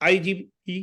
IGP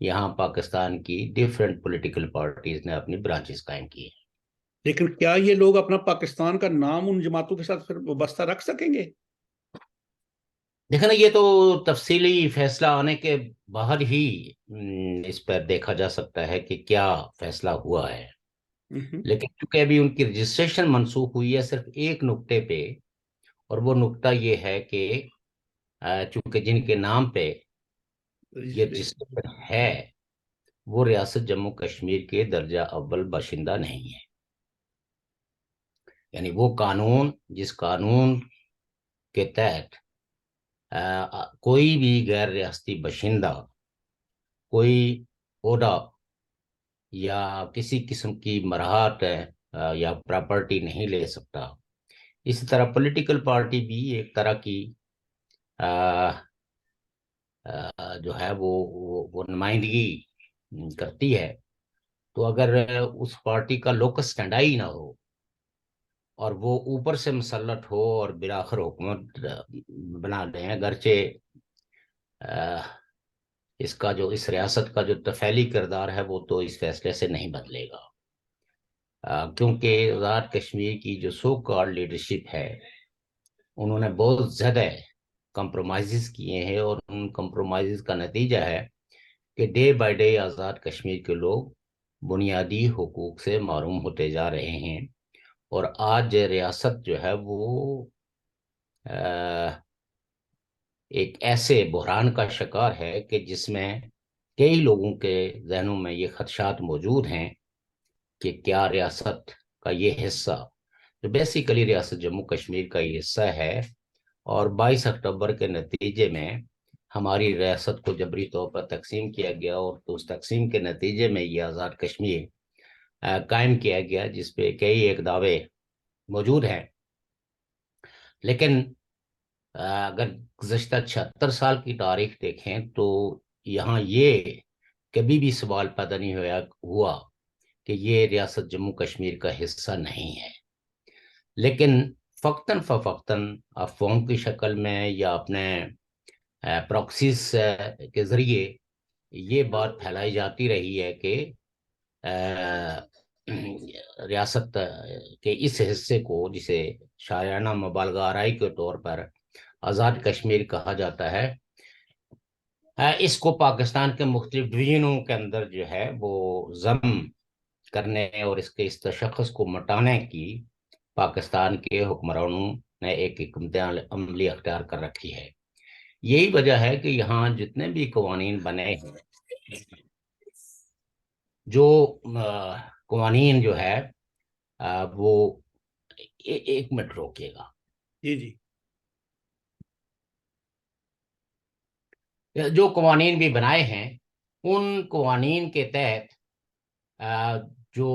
یہاں پاکستان کی different political parties نے اپنی برانچز قائم کی ہیں۔ لیکن کیا یہ لوگ اپنا پاکستان کا نام ان جماعتوں کے ساتھ پھر وابستہ رکھ سکیں گے؟ دیکھیں نا، یہ تو تفصیلی فیصلہ آنے کے بعد ہی اس پر دیکھا جا سکتا ہے کہ کیا فیصلہ ہوا ہے۔ لیکن چونکہ ابھی ان کی رجسٹریشن منسوخ ہوئی ہے صرف ایک نقطے پہ، اور وہ نقطہ یہ ہے کہ چونکہ جن کے نام پہ یہ رجسٹریشن ہے وہ ریاست جموں کشمیر کے درجہ اول باشندہ نہیں ہے، یعنی وہ قانون جس قانون کے تحت کوئی بھی غیر ریاستی باشندہ کوئی عہدہ یا کسی قسم کی مراحت یا پراپرٹی نہیں لے سکتا، اسی طرح پولیٹیکل پارٹی بھی ایک طرح کی جو ہے وہ نمائندگی کرتی ہے۔ تو اگر اس پارٹی کا لوکس اسٹینڈائی نہ ہو اور وہ اوپر سے مسلط ہو اور بالآخر حکومت بنا دیں، اگرچہ اس ریاست کا جو تفعیلی کردار ہے وہ تو اس فیصلے سے نہیں بدلے گا، کیونکہ آزاد کشمیر کی جو سو کالڈ لیڈرشپ ہے انہوں نے بہت زیادہ کمپرومائزز کیے ہیں، اور ان کمپرومائزز کا نتیجہ ہے کہ day by day Azad Kashmir کے لوگ بنیادی حقوق سے محروم ہوتے جا رہے ہیں، اور آج ریاست جو ہے وہ ایک ایسے بحران کا شکار ہے کہ جس میں کئی لوگوں کے ذہنوں میں یہ خدشات موجود ہیں کہ کیا ریاست کا یہ حصہ جو بیسیکلی ریاست جموں کشمیر کا یہ حصہ ہے، اور 22 اکتوبر کے نتیجے میں ہماری ریاست کو جبری طور پر تقسیم کیا گیا، اور اس تقسیم کے نتیجے میں یہ آزاد کشمیر قائم کیا گیا، جس پہ کئی ایک دعوے موجود ہیں۔ لیکن اگر گزشتہ 76 سال کی تاریخ دیکھیں تو یہاں یہ کبھی بھی سوال پیدا نہیں ہوا کہ یہ ریاست جموں کشمیر کا حصہ نہیں ہے، لیکن فقتاً فوقتاً افواہوں کی شکل میں یا اپنے پراکسیز کے ذریعے یہ بات پھیلائی جاتی رہی ہے کہ ریاست کے اس حصے کو، جسے شاعرانہ مبالغہ آرائی کے طور پر آزاد کشمیر کہا جاتا ہے، اس کو پاکستان کے مختلف ڈویژنوں کے اندر جو ہے وہ ضم کرنے اور اس تشخص کو مٹانے کی پاکستان کے حکمرانوں نے ایک حکمت عملی اختیار کر رکھی ہے۔ یہی وجہ ہے کہ یہاں جتنے بھی قوانین بنے ہیں، جو قوانین جو ہے وہ ایک منٹ روکیے گا جی جو قوانین بھی بنائے ہیں ان قوانین کے تحت جو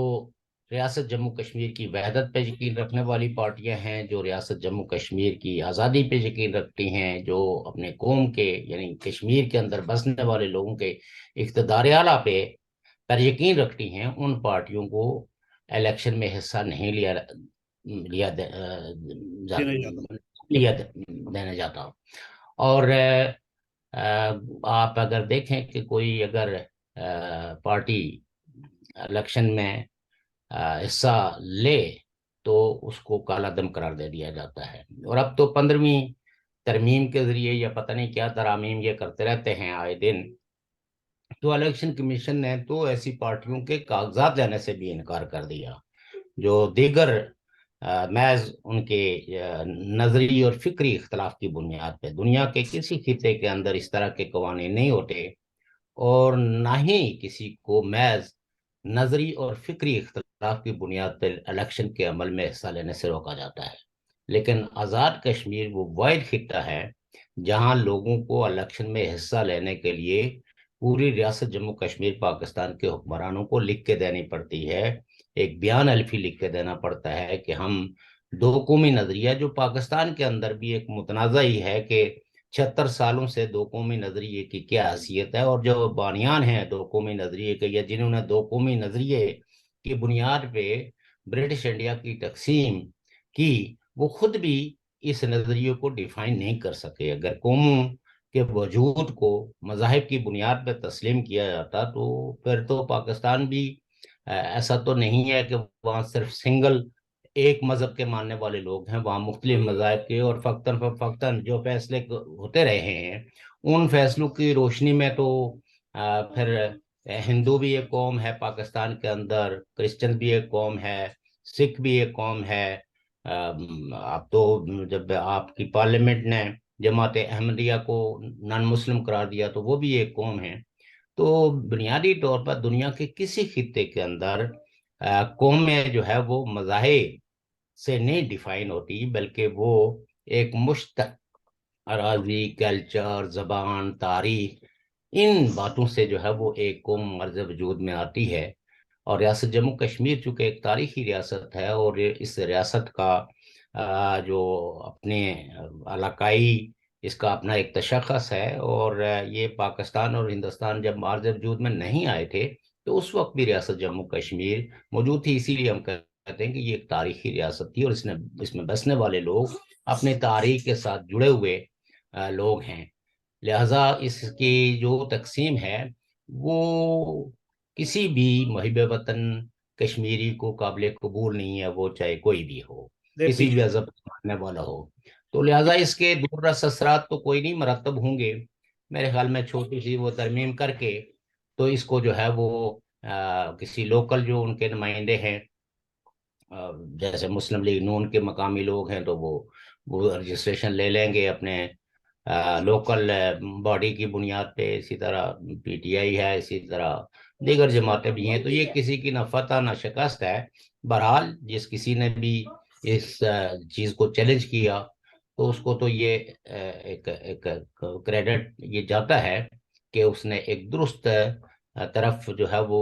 ریاست جموں کشمیر کی وحدت پہ یقین رکھنے والی پارٹیاں ہیں، جو ریاست جموں کشمیر کی آزادی پہ یقین رکھتی ہیں، جو اپنے قوم کے یعنی کشمیر کے اندر بسنے والے لوگوں کے اقتدار اعلیٰ پر یقین رکھتی ہیں، ان پارٹیوں کو الیکشن میں حصہ نہیں دینا جاتا۔ اور آپ اگر دیکھیں کہ کوئی اگر پارٹی الیکشن میں حصہ لے تو اس کو کالا دم قرار دے دیا جاتا ہے، اور اب تو 15ویں ترمیم کے ذریعے یا پتہ نہیں کیا ترامیم یہ کرتے رہتے ہیں آئے دن، تو الیکشن کمیشن نے تو ایسی پارٹیوں کے کاغذات لینے سے بھی انکار کر دیا جو دیگر محض ان کے نظری اور فکری اختلاف کی بنیاد پہ، دنیا کے کسی خطے کے اندر اس طرح کے قوانین نہیں ہوتے، اور نہ ہی کسی کو محض نظری اور فکری اختلاف کی بنیاد پر الیکشن کے عمل میں حصہ لینے سے روکا جاتا ہے۔ لیکن آزاد کشمیر وہ واحد خطہ ہے جہاں لوگوں کو الیکشن میں حصہ لینے کے لیے پوری ریاست جموں کشمیر پاکستان کے حکمرانوں کو لکھ کے دینی پڑتی ہے، ایک بیان الفی لکھ کے دینا پڑتا ہے کہ ہم دو قومی نظریہ، جو پاکستان کے اندر بھی ایک متنازع ہی ہے کہ 76 سالوں سے دو قومی نظریے کی کیا حیثیت ہے، اور جو بانیان ہیں دو قومی نظریے کے یا جنہوں نے دو قومی نظریے کی بنیاد پہ برٹش انڈیا کی تقسیم کی، وہ خود بھی اس نظریے کو ڈیفائن نہیں کر سکے۔ اگر قوموں کے وجود کو مذاہب کی بنیاد پہ تسلیم کیا جاتا تو پھر تو پاکستان بھی ایسا تو نہیں ہے کہ وہاں صرف سنگل ایک مذہب کے ماننے والے لوگ ہیں، وہاں مختلف مذاہب کے، اور فقتاً جو فیصلے ہوتے رہے ہیں ان فیصلوں کی روشنی میں تو پھر ہندو بھی ایک قوم ہے پاکستان کے اندر، کرسچن بھی ایک قوم ہے، سکھ بھی ایک قوم ہے۔ اب تو جب آپ کی پارلیمنٹ نے جماعت احمدیہ کو نان مسلم قرار دیا تو وہ بھی ایک قوم ہے۔ تو بنیادی طور پر دنیا کے کسی خطے کے اندر قومیں جو ہے وہ مذاہب سے نہیں ڈیفائن ہوتی، بلکہ وہ ایک مشتق اراضی، کلچر، زبان، تاریخ، ان باتوں سے جو ہے وہ ایک قوم مرز وجود میں آتی ہے۔ اور ریاست جموں کشمیر چونکہ ایک تاریخی ریاست ہے، اور اس ریاست کا جو اپنے علاقائی اس کا اپنا ایک تشخص ہے، اور یہ پاکستان اور ہندوستان جب عارض وجود میں نہیں آئے تھے تو اس وقت بھی ریاست جموں کشمیر موجود تھی، اسی لیے ہم کہتے ہیں کہ یہ ایک تاریخی ریاست تھی، اور اس میں بسنے والے لوگ اپنے تاریخ کے ساتھ جڑے ہوئے لوگ ہیں۔ لہذا اس کی جو تقسیم ہے وہ کسی بھی محب وطن کشمیری کو قابل قبول نہیں ہے، وہ چاہے کوئی بھی ہو، کسی بھی پیچھے مذہب ماننے والا ہو۔ تو لہٰذا اس کے دور رس اثرات تو کوئی نہیں مرتب ہوں گے، میرے خیال میں چھوٹی سی وہ ترمیم کر کے تو اس کو جو ہے وہ کسی لوکل جو ان کے نمائندے ہیں، جیسے مسلم لیگ نون کے مقامی لوگ ہیں، تو وہ رجسٹریشن لے لیں گے اپنے لوکل باڈی کی بنیاد پہ۔ اسی طرح پی ٹی آئی ہے، اسی طرح دیگر جماعتیں بھی ہیں، تو یہ کسی کی نہ فتح نہ شکست ہے۔ بہرحال جس کسی نے بھی اس چیز کو چیلنج کیا تو اس کو تو یہ ایک کریڈٹ یہ جاتا ہے کہ اس نے ایک درست طرف جو ہے وہ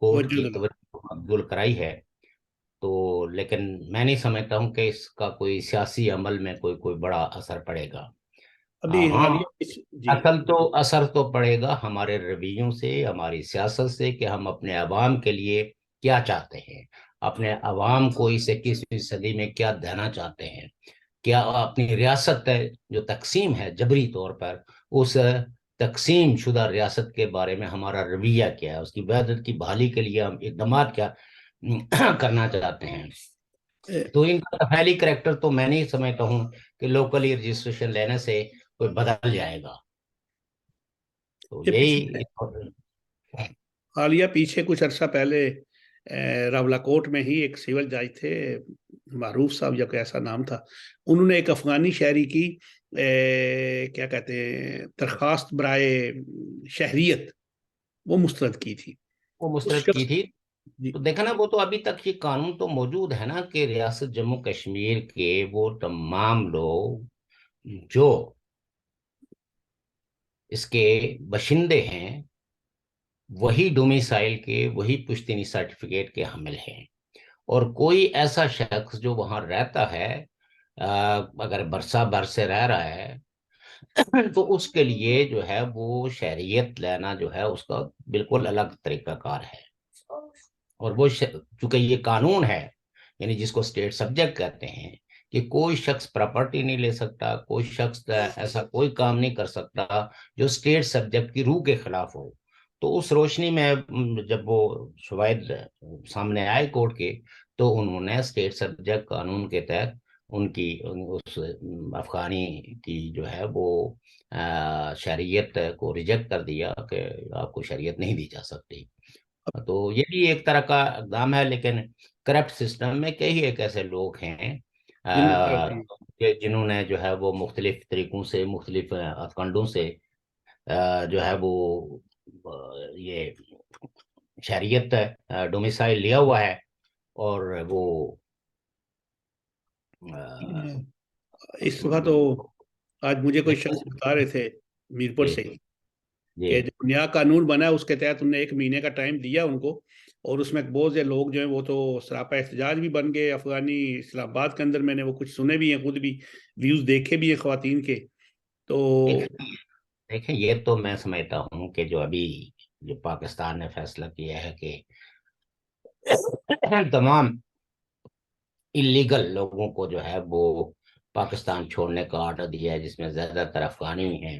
کورٹ کی توجہ توجہ مبذول کرائی ہے۔ تو لیکن میں نہیں سمجھتا ہوں کہ اس کا کوئی سیاسی عمل میں کوئی بڑا اثر پڑے گا۔ ابھی ہاں، حالیہ جی اثر تو پڑے گا ہمارے رویوں سے، ہماری سیاست سے، کہ ہم اپنے عوام کے لیے کیا چاہتے ہیں، اپنے عوام کو اس 21ویں صدی میں کیا دینا چاہتے ہیں، کیا اپنی ریاست جو تقسیم ہے جبری طور پر، اس تقسیم شدہ ریاست کے بارے میں ہمارا رویہ کیا ہے، اس کی وحدت کی بحالی کے لیے ہم اقدامات کیا کرنا چاہتے ہیں۔ تو ان کا تفعیلی کریکٹر تو میں نہیں سمجھتا ہوں کہ لوکلی رجسٹریشن لینے سے کوئی بدل جائے گا۔ تو پچھلے یہی حالیہ پیچھے کچھ عرصہ پہلے راولا کوٹ میں ہی ایک سول جج تھے، معروف صاحب یا کوئی ایسا نام تھا، انہوں نے ایک افغانی شہری کی کیا کہتے ہیں درخواست برائے شہریت وہ مسترد کی تھی وہ اس مسترد کی شخص تھی۔ جی تو دیکھا نا، وہ تو ابھی تک یہ قانون تو موجود ہے نا کہ ریاست جموں کشمیر کے وہ تمام لوگ جو اس کے باشندے ہیں وہی ڈومیسائل کے، وہی پشتینی سرٹیفکیٹ کے حامل ہیں، اور کوئی ایسا شخص جو وہاں رہتا ہے اگر برسہ بر سے رہ رہا ہے تو اس کے لیے جو ہے وہ شہریت لینا جو ہے اس کا بالکل الگ طریقہ کار ہے۔ اور وہ چونکہ یہ قانون ہے، یعنی جس کو اسٹیٹ سبجیکٹ کہتے ہیں، کہ کوئی شخص پراپرٹی نہیں لے سکتا، کوئی شخص ایسا کوئی کام نہیں کر سکتا جو اسٹیٹ سبجیکٹ کی روح کے خلاف ہو۔ تو اس روشنی میں جب وہ شواہد سامنے آئے کورٹ کے، تو انہوں نے اسٹیٹ سبجیکٹ قانون کے تحت ان کی اس افغانی کی جو ہے وہ شہریت کو ریجیکٹ کر دیا کہ آپ کو شہریت نہیں دی جا سکتی۔ تو یہ بھی ایک طرح کا اقدام ہے، لیکن کرپٹ سسٹم میں کئی ایک ایسے لوگ ہیں جنہوں کہ جنہوں نے جو ہے وہ مختلف طریقوں سے، مختلف ہتھکنڈوں سے جو ہے وہ یہ شہریت ڈومیسائل لیا ہوا ہے، اور وہ اس دفعہ تو آج مجھے کوئی شخص بتا رہے تھے میرپور جی سے جی کہ جو نیا قانون بنا ہے اس کے تحت انہوں نے 1 مہینے کا ٹائم دیا ان کو، اور اس میں بہت سے لوگ جو ہیں وہ تو سراپا احتجاج بھی بن گئے افغانی اسلام آباد کے اندر، میں نے وہ کچھ سنے بھی ہیں، خود بھی ویوز دیکھے بھی ہیں خواتین کے تو دیکھیں یہ تو میں سمجھتا ہوں کہ جو ابھی جو پاکستان نے فیصلہ کیا ہے کہ تمام اللیگل لوگوں کو جو ہے وہ پاکستان چھوڑنے کا آرڈر دیا ہے، جس میں زیادہ تر افغانی ہیں،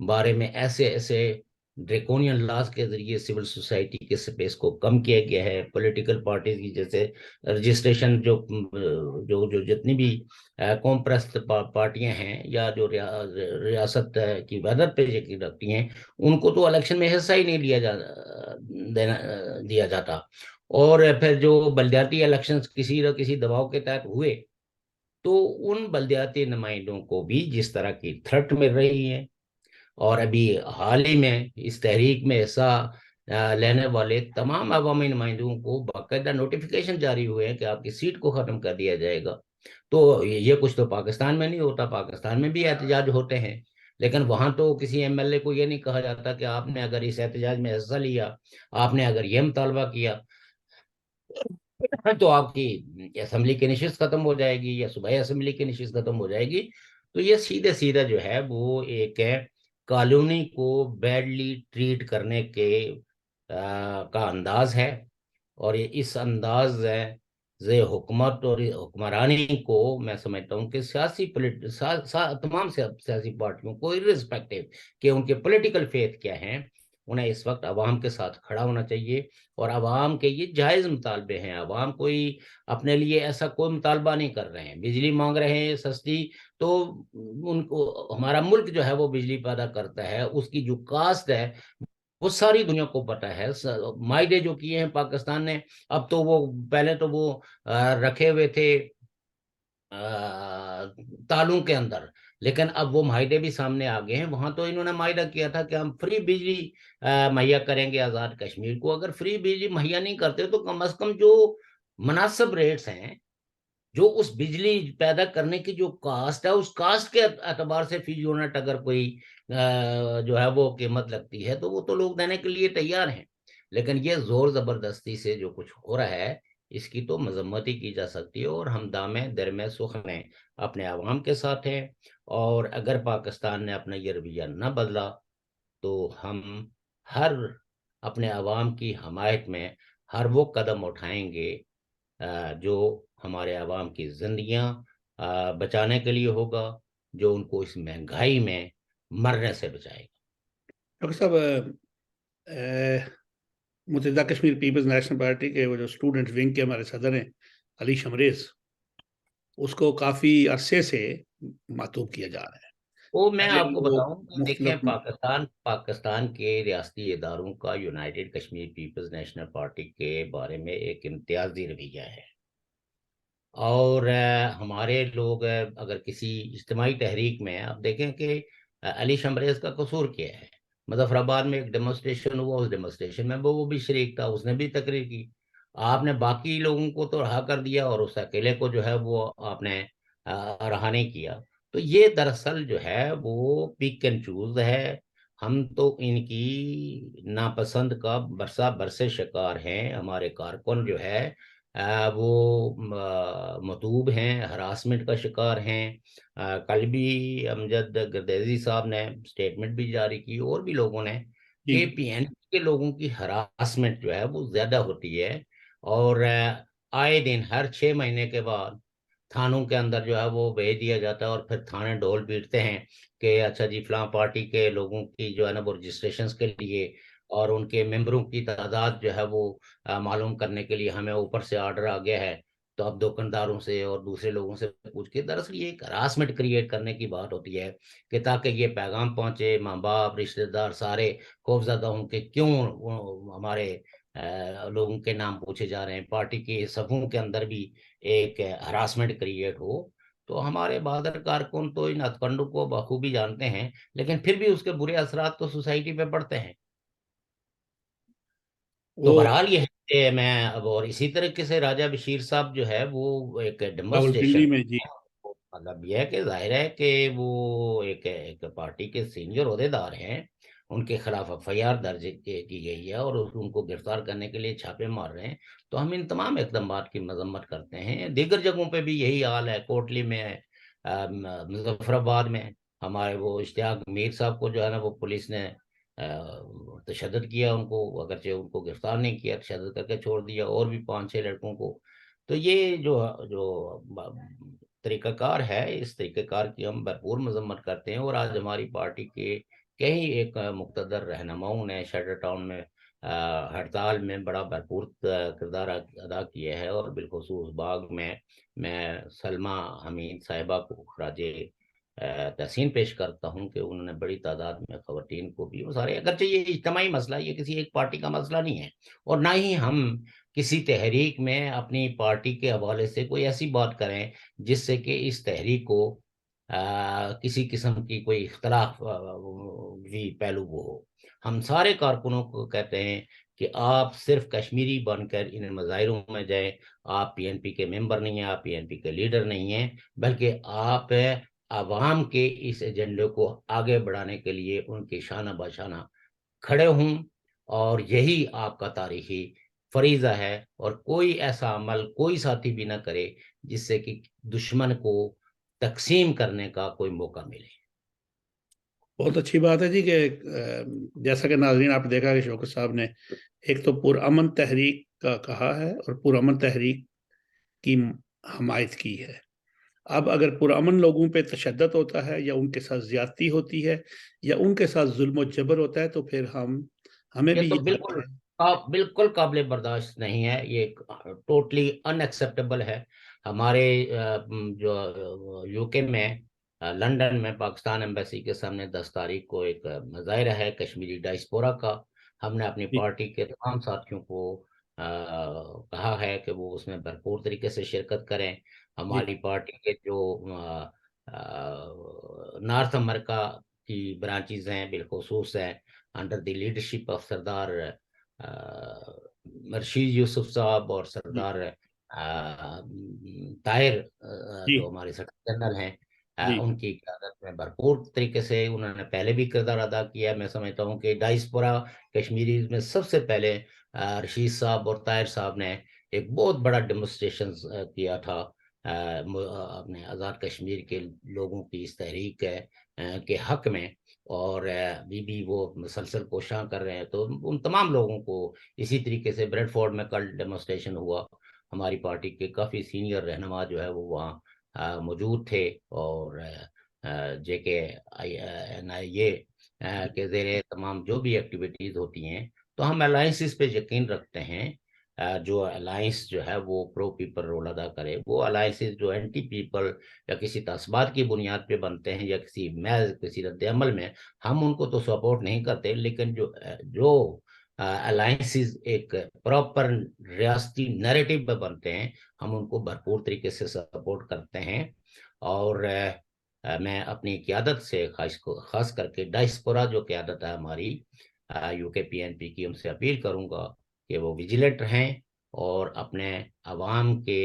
بارے میں ایسے ایسے ڈریکونین لاز کے ذریعے سول سوسائٹی کے سپیس کو کم کیا گیا ہے. پولیٹیکل پارٹیز کی جیسے رجسٹریشن جو جتنی بھی قوم پرست پارٹیاں ہیں یا جو ریاست کی وحدت پہ یقین رکھتی ہیں, ان کو تو الیکشن میں حصہ ہی نہیں دیا جاتا. اور پھر جو بلدیاتی الیکشن کسی نہ کسی دباؤ کے تحت ہوئے تو ان بلدیاتی نمائندوں کو بھی جس طرح کی تھرٹ مل رہی ہے. اور ابھی حال ہی میں اس تحریک میں حصہ لینے والے تمام عوامی نمائندوں کو باقاعدہ نوٹیفیکیشن جاری ہوئے ہیں کہ آپ کی سیٹ کو ختم کر دیا جائے گا. تو یہ کچھ تو پاکستان میں نہیں ہوتا, پاکستان میں بھی احتجاج ہوتے ہیں, لیکن وہاں تو کسی ایم ایل اے کو یہ نہیں کہا جاتا کہ آپ نے اگر اس احتجاج میں حصہ لیا, آپ نے اگر یہ مطالبہ کیا تو آپ کی اسمبلی کی نشست ختم ہو جائے گی یا صوبائی اسمبلی کی نشست ختم ہو جائے گی. تو یہ سیدھے سیدھا جو ہے وہ ایک کالونی کو بیڈلی ٹریٹ کرنے کے کا انداز ہے. اور یہ اس انداز حکومت اور حکمرانی کو میں سمجھتا ہوں کہ تمام سیاسی پارٹیوں کو irrespective کہ ان کے پولیٹیکل فیتھ کیا ہیں, انہیں اس وقت عوام کے ساتھ کھڑا ہونا چاہیے. اور عوام کے یہ جائز مطالبے ہیں, عوام کوئی اپنے لیے ایسا کوئی مطالبہ نہیں کر رہے ہیں. بجلی مانگ رہے ہیں سستی, تو ان کو ہمارا ملک جو ہے وہ بجلی پیدا کرتا ہے, اس کی جو کاسٹ ہے وہ ساری دنیا کو پتہ ہے. معاہدے جو کیے ہیں پاکستان نے, اب تو وہ پہلے تو وہ رکھے ہوئے تھے تالوں کے اندر, لیکن اب وہ معاہدے بھی سامنے آ گئے ہیں. وہاں تو انہوں نے معاہدہ کیا تھا کہ ہم فری بجلی مہیا کریں گے آزاد کشمیر کو. اگر فری بجلی مہیا نہیں کرتے تو کم از کم جو مناسب ریٹس ہیں, جو اس بجلی پیدا کرنے کی جو کاسٹ ہے, اس کاسٹ کے اعتبار سے فی یونٹ اگر کوئی جو ہے وہ قیمت لگتی ہے تو وہ تو لوگ دینے کے لیے تیار ہیں. لیکن یہ زور زبردستی سے جو کچھ ہو رہا ہے اس کی تو مذمت ہی کی جا سکتی ہے. اور ہم دامیں درمے سخن اپنے عوام کے ساتھ ہیں, اور اگر پاکستان نے اپنا یہ رویہ نہ بدلا تو ہم ہر اپنے عوام کی حمایت میں ہر وہ قدم اٹھائیں گے جو ہمارے عوام کی زندگیاں بچانے کے لیے ہوگا, جو ان کو اس مہنگائی میں مرنے سے بچائے گا. ڈاکٹر صاحب, متحدہ کشمیر پیپلز نیشنل پارٹی کے وہ جو اسٹوڈنٹ ونگ کے ہمارے صدر ہیں علی شمریز, اس کو کافی عرصے سے معطوب کیا جا رہا ہے. وہ میں پہلے آپ کو وہ بتاؤں کہ دیکھیں, مختلف پاکستان کے ریاستی اداروں کا united Kashmir people's national party کے بارے میں ایک امتیازی رویہ ہے. اور ہمارے لوگ اگر کسی اجتماعی تحریک میں, آپ دیکھیں کہ علی شمریز کا قصور کیا ہے. مظفر آباد میں ایک ڈیمونسٹریشن ہوا, اس ڈیمونسٹریشن میں وہ بھی شریک تھا, اس نے بھی تقریر کی. آپ نے باقی لوگوں کو تو رہا کر دیا اور اس اکیلے کو جو ہے وہ آپ نے رہا نہیں کیا. تو یہ دراصل جو ہے وہ پک اینڈ چوز ہے. ہم تو ان کی ناپسند کا برسا برسے شکار ہیں. ہمارے کارکن جو ہے وہ مطلوب ہیں, ہراسمنٹ کا شکار ہیں. کل بھی امجد گردیزی صاحب نے سٹیٹمنٹ بھی جاری کی, اور بھی لوگوں نے, جی کہ پی این کے لوگوں کی ہراسمنٹ جو ہے وہ زیادہ ہوتی ہے. اور آئے دن ہر 6 مہینے کے بعد تھانوں کے اندر جو ہے وہ بھیج دیا جاتا ہے, اور پھر تھانے ڈھول پیٹتے ہیں کہ اچھا جی فلاں پارٹی کے لوگوں کی جو ہے نا وہ رجسٹریشن کے لیے اور ان کے ممبروں کی تعداد جو ہے وہ معلوم کرنے کے لیے ہمیں اوپر سے آرڈر آ گیا ہے. تو اب دکانداروں سے اور دوسرے لوگوں سے پوچھ کے, دراصل یہ ایک ہراسمنٹ کریٹ کرنے کی بات ہوتی ہے کہ تاکہ یہ پیغام پہنچے, ماں باپ رشتہ دار سارے خوفزدہ ہوں کہ کیوں ہمارے لوگوں کے نام پوچھے جا رہے ہیں, پارٹی کے صفوں کے اندر بھی ایک ہراسمنٹ کریٹ ہو. تو ہمارے بہادر کارکن تو ان ہتھ کنڈوں کو بخوبی جانتے ہیں, لیکن پھر بھی اس کے برے اثرات تو سوسائٹی پہ پڑتے ہیں. تو وہ بہرحال یہ ہے کہ میں اب, اور اسی طریقے سے راجہ بشیر صاحب جو ہے وہ ایک ڈیمونسٹریشن, راولپنڈی میں. جی مطلب یہ ہے کہ ظاہر ہے کہ وہ ایک پارٹی کے سینئر عہدیدار ہیں, ان کے خلاف ایف آئی آر درج کی گئی ہے اور ان کو گرفتار کرنے کے لیے چھاپے مار رہے ہیں. تو ہم ان تمام اقدامات کی مذمت کرتے ہیں. دیگر جگہوں پہ بھی یہی حال ہے, کوٹلی میں ہے, مظفر آباد میں ہمارے وہ اشتیاق میر صاحب کو جو ہے نا وہ پولیس نے تشدد کیا, ان کو اگرچہ ان کو گرفتار نہیں کیا, تشدد کر کے چھوڑ دیا, اور بھی 5-6 لڑکوں کو. تو یہ جو طریقہ کار ہے, اس طریقہ کار کی ہم بھرپور مذمت کرتے ہیں. اور آج ہماری پارٹی کے کئی ایک مقتدر رہنماؤں نے شیڈر ٹاؤن میں ہڑتال میں بڑا بھرپور کردار ادا کیا ہے، اور بالخصوص باغ میں سلمہ حمید صاحبہ کو خراج تحسین پیش کرتا ہوں کہ انہوں نے بڑی تعداد میں خواتین کو بھی، وہ سارے، اگرچہ یہ اجتماعی مسئلہ، یہ کسی ایک پارٹی کا مسئلہ نہیں ہے، اور نہ ہی ہم کسی تحریک میں اپنی پارٹی کے حوالے سے کوئی ایسی بات کریں جس سے کہ اس تحریک کو کسی قسم کی کوئی اختلاف بھی پہلو وہ ہو۔ ہم سارے کارکنوں کو کہتے ہیں کہ آپ صرف کشمیری بن کر ان مظاہروں میں جائیں، آپ پی این پی کے ممبر نہیں ہیں، آپ پی این پی کے لیڈر نہیں ہیں، بلکہ آپ عوام کے اس ایجنڈے کو آگے بڑھانے کے لیے ان کے شانہ بشانہ کھڑے ہوں، اور یہی آپ کا تاریخی فریضہ ہے، اور کوئی ایسا عمل کوئی ساتھی بھی نہ کرے جس سے کہ دشمن کو تقسیم کرنے کا کوئی موقع ملے۔ بہت اچھی بات ہے جی کہ جیسا کہ ناظرین آپ نے دیکھا کہ شوکت صاحب نے ایک تو پرامن تحریک کا کہا ہے اور پرامن تحریک کی حمایت کی ہے۔ اب اگر پرامن لوگوں پہ تشدد ہوتا ہے یا ان کے ساتھ زیادتی ہوتی ہے یا ان کے ساتھ ظلم و جبر ہوتا ہے تو پھر ہمیں یہ بھی تو یہ حق بالکل ہے۔ بالکل قابل برداشت نہیں ہے، یہ ٹوٹلی ان ایکسیپٹیبل ہے۔ ہمارے جو یو کے میں لندن میں پاکستان ایمبیسی کے سامنے 10 تاریخ کو ایک مظاہرہ ہے کشمیری ڈائسپورا کا۔ ہم نے اپنی جی پارٹی کے تمام ساتھیوں کو کہا ہے کہ وہ اس میں بھرپور طریقے سے شرکت کریں۔ جی ہماری پارٹی کے جو نارتھ امریکہ کی برانچیز ہیں، بالخصوص ہیں انڈر دی لیڈرشپ آف سردار مرشید یوسف صاحب اور جی سردار طاہر، جی جو ہمارے سیکرٹری جنرل ہیں، جی ان کی قیادت میں بھرپور طریقے سے انہوں نے پہلے بھی کردار ادا کیا ہے۔ میں سمجھتا ہوں کہ ڈائسپورا کشمیری میں سب سے پہلے رشید صاحب اور طاہر صاحب نے ایک بہت بڑا ڈیمونسٹریشن کیا تھا اپنے آزاد کشمیر کے لوگوں کی اس تحریک کے حق میں، اور بھی وہ مسلسل کوشاں کر رہے ہیں۔ تو ان تمام لوگوں کو اسی طریقے سے بریڈ فورڈ میں کل ڈیمونسٹریشن ہوا، ہماری پارٹی کے کافی سینئر رہنما جو ہے وہ وہاں موجود تھے، اور جے کے این آئی اے کے زیر تمام جو بھی ایکٹیویٹیز ہوتی ہیں، تو ہم الائنسز پہ یقین رکھتے ہیں۔ جو الائنس جو ہے وہ پرو پیپل رول ادا کرے، وہ الائنسز جو اینٹی پیپل یا کسی تعصبات کی بنیاد پہ بنتے ہیں یا کسی رد عمل میں، ہم ان کو تو سپورٹ نہیں کرتے، لیکن جو الائنسز ایک پراپر ریاستی نیریٹو پہ بنتے ہیں، ہم ان کو بھرپور طریقے سے سپورٹ کرتے ہیں۔ اور میں اپنی قیادت سے خاص کر کے ڈائسپورا جو قیادت ہے ہماری یو کے پی این پی کی، ان سے اپیل کروں گا کہ وہ ویجیلنٹ رہیں، اور اپنے عوام کے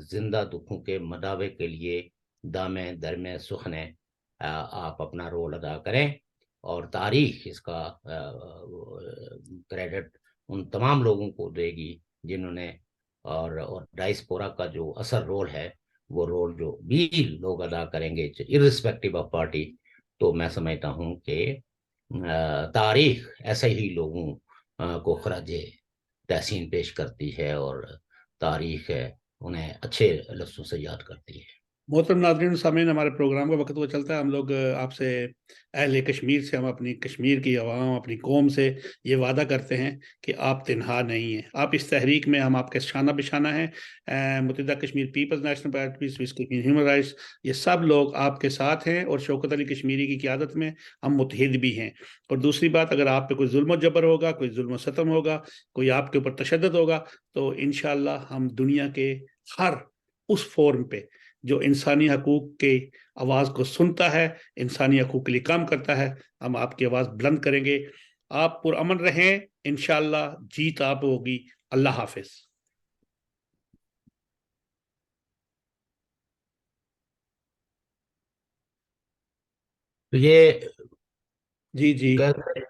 زندہ دکھوں کے مداوع کے لیے دامیں درمیں سخنے آپ اپنا رول ادا کریں، اور تاریخ اس کا کریڈٹ ان تمام لوگوں کو دے گی جنہوں نے، اور ڈائسپورا کا جو اصل رول ہے، وہ رول جو بھی لوگ ادا کریں گے ارسپیکٹو آف پارٹی، تو میں سمجھتا ہوں کہ تاریخ ایسے ہی لوگوں کو خراج تحسین پیش کرتی ہے، اور تاریخ انہیں اچھے لفظوں سے یاد کرتی ہے۔ محترم ناظرین سامعین، ہمارے پروگرام کا وقت وہ چلتا ہے، ہم لوگ آپ سے اہل کشمیر سے، ہم اپنی کشمیر کی عوام، اپنی قوم سے یہ وعدہ کرتے ہیں کہ آپ تنہا نہیں ہیں، آپ اس تحریک میں، ہم آپ کے شانہ بشانہ ہیں۔ متحدہ Kashmir people's national party, Swiss Kashmir human rights, یہ سب لوگ آپ کے ساتھ ہیں، اور شوکت علی کشمیری کی قیادت میں ہم متحد بھی ہیں۔ اور دوسری بات، اگر آپ پہ کوئی ظلم و جبر ہوگا، کوئی ظلم و ستم ہوگا، کوئی آپ کے اوپر تشدد ہوگا، تو انشاءاللہ ہم دنیا کے ہر اس فورم پہ جو انسانی حقوق کے آواز کو سنتا ہے، انسانی حقوق کے لیے کام کرتا ہے، ہم آپ کی آواز بلند کریں گے۔ آپ پرامن رہیں، انشاءاللہ جیت آپ ہوگی۔ اللہ حافظ۔ تو یہ جی جی کیسے